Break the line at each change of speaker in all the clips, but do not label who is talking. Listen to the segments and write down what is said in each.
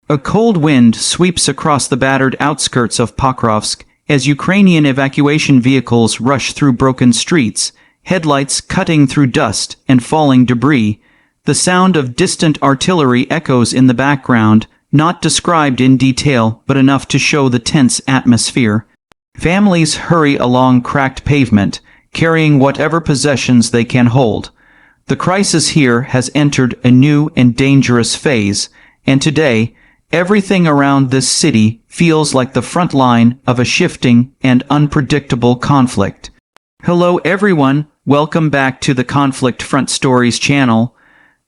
A cold wind sweeps across the battered outskirts of Pokrovsk as Ukrainian evacuation vehicles rush through broken streets, headlights cutting through dust and falling debris. The sound of distant artillery echoes in the background, not described in detail but enough to show the tense atmosphere. Families hurry along cracked pavement, carrying whatever possessions they can hold. The crisis here has entered a new and dangerous phase, and today, everything around this city feels like the front line of a shifting and unpredictable conflict. Hello everyone, welcome back to the Conflict Front Stories channel.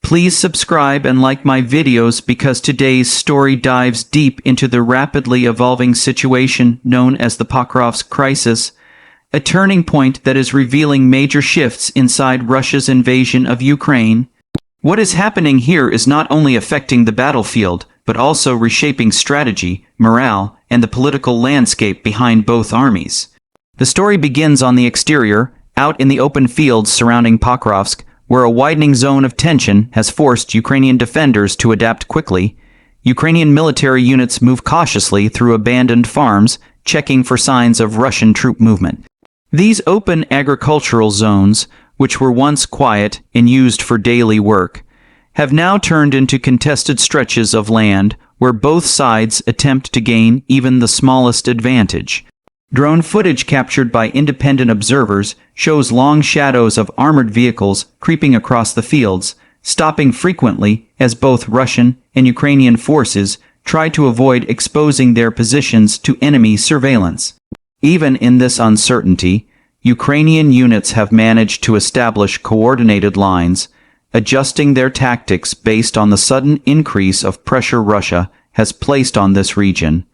Please subscribe and like my videos because today's story dives deep into the rapidly evolving situation known as the Pokrovsk Crisis, a turning point that is revealing major shifts inside Russia's invasion of Ukraine. What is happening here is not only affecting the battlefield, but also reshaping strategy, morale, and the political landscape behind both armies. The story begins on the exterior, out in the open fields surrounding Pokrovsk, where a widening zone of tension has forced Ukrainian defenders to adapt quickly. Ukrainian military units move cautiously through abandoned farms, checking for signs of Russian troop movement. These open agricultural zones, which were once quiet and used for daily work, have now turned into contested stretches of land where both sides attempt to gain even the smallest advantage. Drone footage captured by independent observers shows long shadows of armored vehicles creeping across the fields, stopping frequently as both Russian and Ukrainian forces try to avoid exposing their positions to enemy surveillance. Even in this uncertainty, Ukrainian units have managed to establish coordinated lines, adjusting their tactics based on the sudden increase of pressure Russia has placed on this region.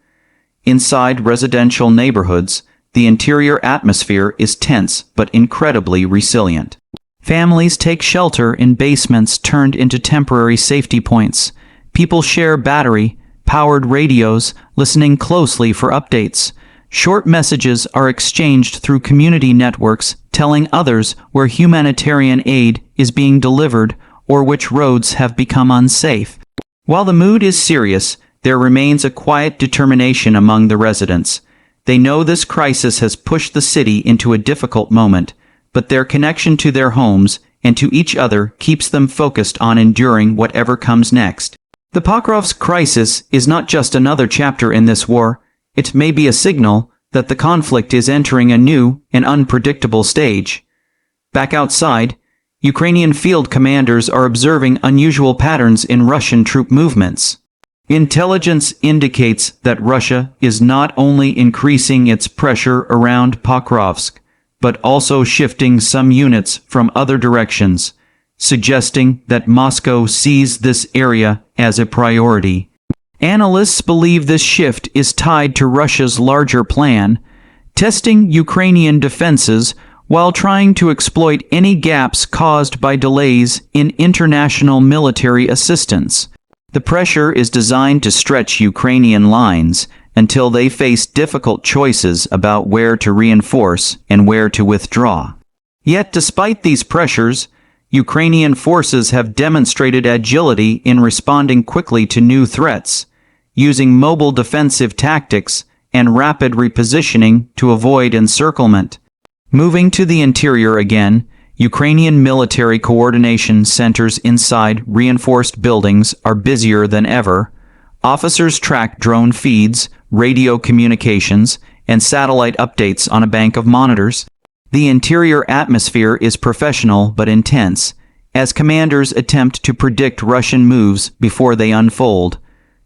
Inside residential neighborhoods, the interior atmosphere is tense but incredibly resilient. Families take shelter in basements turned into temporary safety points. People share battery-powered radios, listening closely for updates. Short messages are exchanged through community networks, telling others where humanitarian aid is being delivered or which roads have become unsafe. While the mood is serious, there remains a quiet determination among the residents. They know this crisis has pushed the city into a difficult moment, but their connection to their homes and to each other keeps them focused on enduring whatever comes next. The Pokrovsk Crisis is not just another chapter in this war. It may be a signal that the conflict is entering a new and unpredictable stage. Back outside, Ukrainian field commanders are observing unusual patterns in Russian troop movements. Intelligence indicates that Russia is not only increasing its pressure around Pokrovsk, but also shifting some units from other directions, suggesting that Moscow sees this area as a priority. Analysts believe this shift is tied to Russia's larger plan, testing Ukrainian defenses while trying to exploit any gaps caused by delays in international military assistance. The pressure is designed to stretch Ukrainian lines until they face difficult choices about where to reinforce and where to withdraw. Yet despite these pressures, Ukrainian forces have demonstrated agility in responding quickly to new threats, using mobile defensive tactics and rapid repositioning to avoid encirclement. Moving to the interior again, Ukrainian military coordination centers inside reinforced buildings are busier than ever. Officers track drone feeds, radio communications, and satellite updates on a bank of monitors. The interior atmosphere is professional but intense, as commanders attempt to predict Russian moves before they unfold.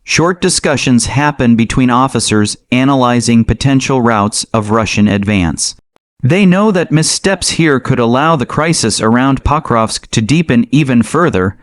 Short discussions happen between officers analyzing potential routes of Russian advance. They know that missteps here could allow the crisis around Pokrovsk to deepen even further.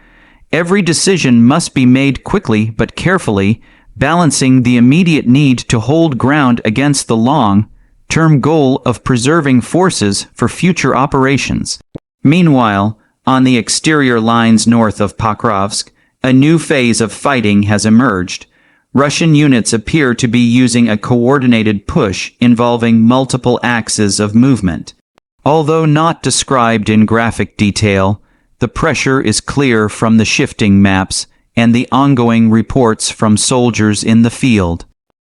Every decision must be made quickly but carefully, balancing the immediate need to hold ground against the long-term goal of preserving forces for future operations. Meanwhile, on the exterior lines north of Pokrovsk, a new phase of fighting has emerged. Russian units appear to be using a coordinated push involving multiple axes of movement. Although not described in graphic detail, the pressure is clear from the shifting maps and the ongoing reports from soldiers in the field.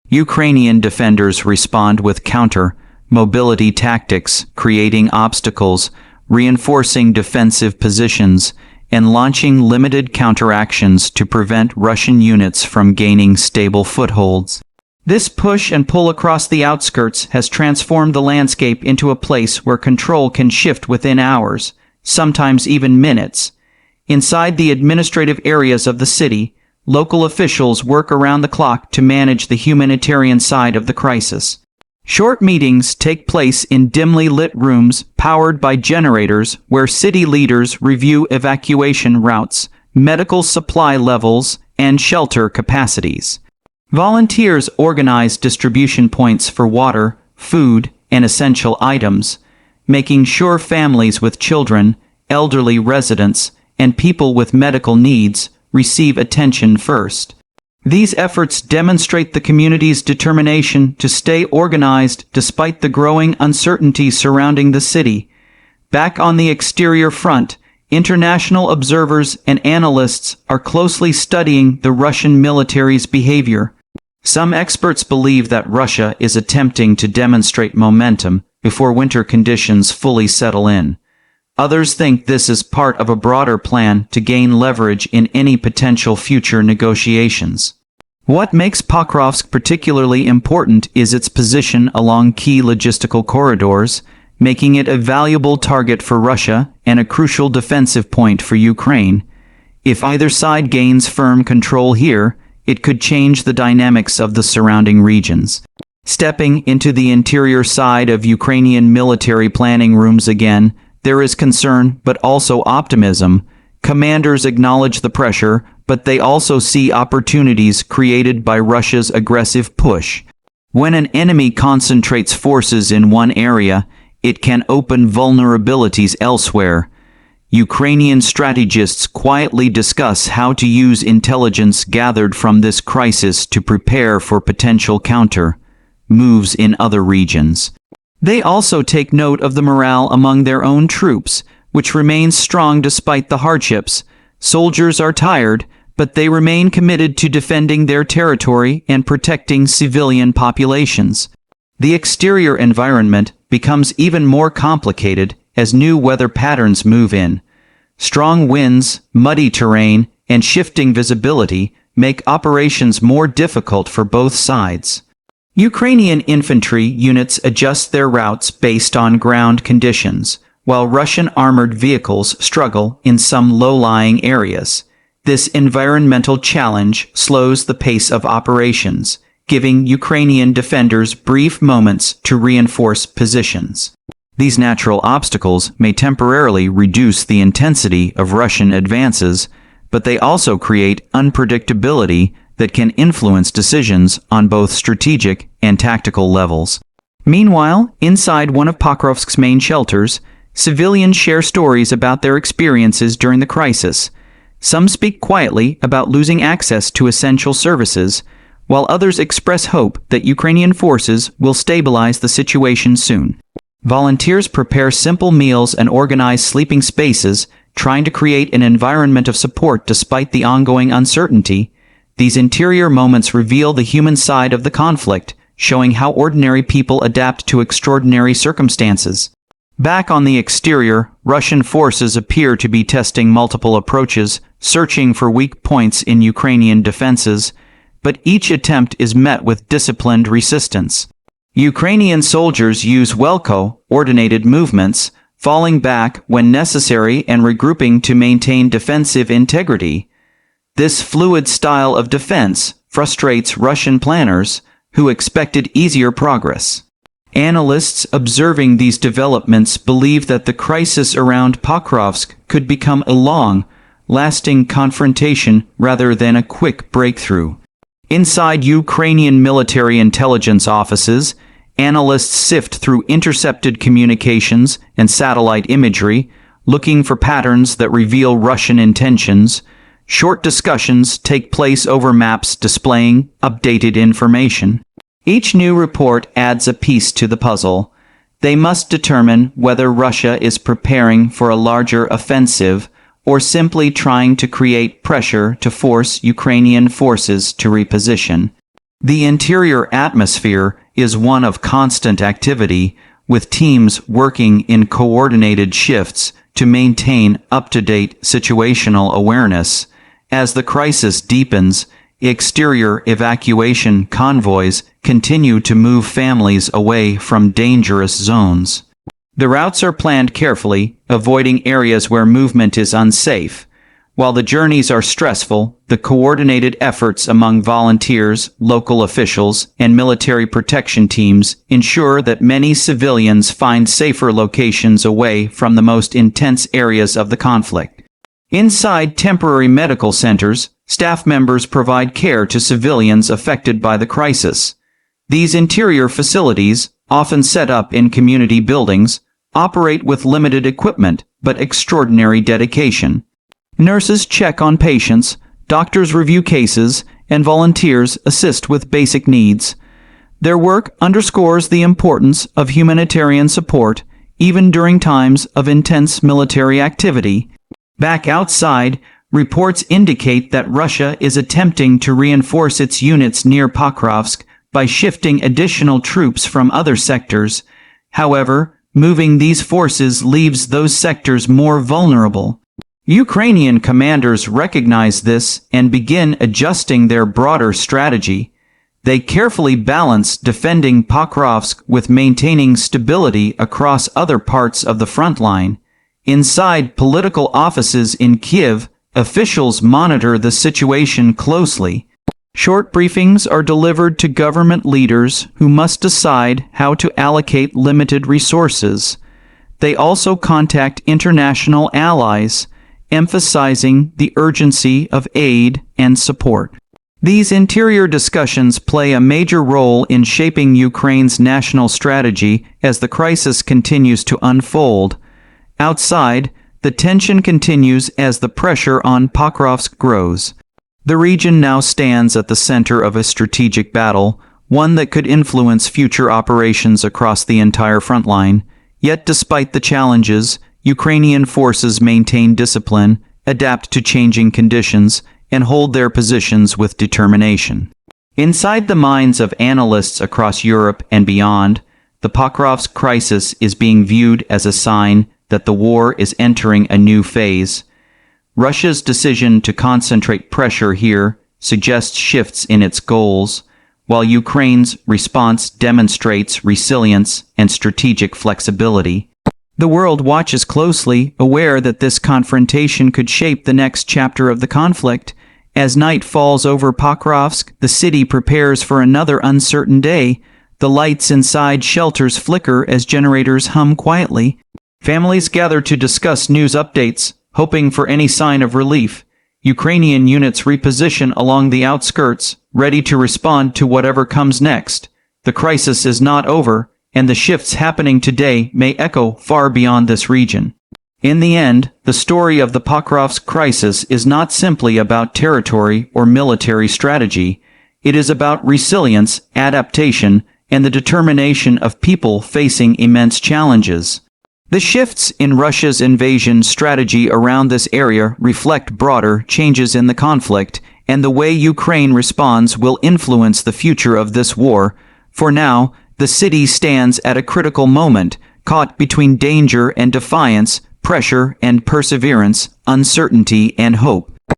Ukrainian defenders respond with counter-mobility tactics, creating obstacles, reinforcing defensive positions, and launching limited counteractions to prevent Russian units from gaining stable footholds. This push and pull across the outskirts has transformed the landscape into a place where control can shift within hours, sometimes even minutes. Inside the administrative areas of the city, local officials work around the clock to manage the humanitarian side of the crisis. Short meetings take place in dimly lit rooms powered by generators where city leaders review evacuation routes, medical supply levels, and shelter capacities. Volunteers organize distribution points for water, food, and essential items, making sure families with children, elderly residents, and people with medical needs receive attention first. These efforts demonstrate the community's determination to stay organized despite the growing uncertainty surrounding the city. Back on the exterior front, international observers and analysts are closely studying the Russian military's behavior. Some experts believe that Russia is attempting to demonstrate momentum before winter conditions fully settle in. Others think this is part of a broader plan to gain leverage in any potential future negotiations. What makes Pokrovsk particularly important is its position along key logistical corridors, making it a valuable target for Russia and a crucial defensive point for Ukraine. If either side gains firm control here, it could change the dynamics of the surrounding regions. Stepping into the interior side of Ukrainian military planning rooms again, there is concern but also optimism. Commanders acknowledge the pressure, but they also see opportunities created by Russia's aggressive push. When an enemy concentrates forces in one area, it can open vulnerabilities elsewhere. Ukrainian strategists quietly discuss how to use intelligence gathered from this crisis to prepare for potential counter-moves in other regions. They also take note of the morale among their own troops, which remains strong despite the hardships. Soldiers are tired, but they remain committed to defending their territory and protecting civilian populations. The exterior environment becomes even more complicated as new weather patterns move in. Strong winds, muddy terrain, and shifting visibility make operations more difficult for both sides. Ukrainian infantry units adjust their routes based on ground conditions, while Russian armored vehicles struggle in some low-lying areas. This environmental challenge slows the pace of operations, giving Ukrainian defenders brief moments to reinforce positions. These natural obstacles may temporarily reduce the intensity of Russian advances, but they also create unpredictability that can influence decisions on both strategic and tactical levels. Meanwhile, inside one of Pokrovsk's main shelters, civilians share stories about their experiences during the crisis. Some speak quietly about losing access to essential services, while others express hope that Ukrainian forces will stabilize the situation soon. Volunteers prepare simple meals and organize sleeping spaces, trying to create an environment of support despite the ongoing uncertainty. These interior moments reveal the human side of the conflict, showing how ordinary people adapt to extraordinary circumstances. Back on the exterior, Russian forces appear to be testing multiple approaches, searching for weak points in Ukrainian defenses, but each attempt is met with disciplined resistance. Ukrainian soldiers use well-coordinated movements, falling back when necessary and regrouping to maintain defensive integrity. This fluid style of defense frustrates Russian planners, who expected easier progress. Analysts observing these developments believe that the crisis around Pokrovsk could become a long-lasting confrontation rather than a quick breakthrough. Inside Ukrainian military intelligence offices, analysts sift through intercepted communications and satellite imagery, looking for patterns that reveal Russian intentions. Short discussions take place over maps displaying updated information. Each new report adds a piece to the puzzle. They must determine whether Russia is preparing for a larger offensive or simply trying to create pressure to force Ukrainian forces to reposition. The interior atmosphere is one of constant activity, with teams working in coordinated shifts to maintain up-to-date situational awareness. As the crisis deepens, exterior evacuation convoys continue to move families away from dangerous zones. The routes are planned carefully, avoiding areas where movement is unsafe. While the journeys are stressful, the coordinated efforts among volunteers, local officials, and military protection teams ensure that many civilians find safer locations away from the most intense areas of the conflict. Inside temporary medical centers, staff members provide care to civilians affected by the crisis. These interior facilities, often set up in community buildings, operate with limited equipment but extraordinary dedication. Nurses check on patients, doctors review cases, and volunteers assist with basic needs. Their work underscores the importance of humanitarian support, even during times of intense military activity. Back outside, reports indicate that Russia is attempting to reinforce its units near Pokrovsk by shifting additional troops from other sectors. However, moving these forces leaves those sectors more vulnerable. Ukrainian commanders recognize this and begin adjusting their broader strategy. They carefully balance defending Pokrovsk with maintaining stability across other parts of the front line. Inside political offices in Kiev, officials monitor the situation closely. Short briefings are delivered to government leaders who must decide how to allocate limited resources. They also contact international allies, emphasizing the urgency of aid and support. These interior discussions play a major role in shaping Ukraine's national strategy as the crisis continues to unfold. Outside, the tension continues as the pressure on Pokrovsk grows. The region now stands at the center of a strategic battle, one that could influence future operations across the entire front line. Yet despite the challenges, Ukrainian forces maintain discipline, adapt to changing conditions, and hold their positions with determination. Inside the minds of analysts across Europe and beyond, the Pokrovsk crisis is being viewed as a sign that the war is entering a new phase. Russia's decision to concentrate pressure here suggests shifts in its goals, while Ukraine's response demonstrates resilience and strategic flexibility. The world watches closely, aware that this confrontation could shape the next chapter of the conflict. As night falls over Pokrovsk, the city prepares for another uncertain day. The lights inside shelters flicker as generators hum quietly. Families gather to discuss news updates, hoping for any sign of relief. Ukrainian units reposition along the outskirts, ready to respond to whatever comes next. The crisis is not over, and the shifts happening today may echo far beyond this region. In the end, the story of the Pokrovsk crisis is not simply about territory or military strategy. It is about resilience, adaptation, and the determination of people facing immense challenges. The shifts in Russia's invasion strategy around this area reflect broader changes in the conflict, and the way Ukraine responds will influence the future of this war. For now, the city stands at a critical moment, caught between danger and defiance, pressure and perseverance, uncertainty and hope.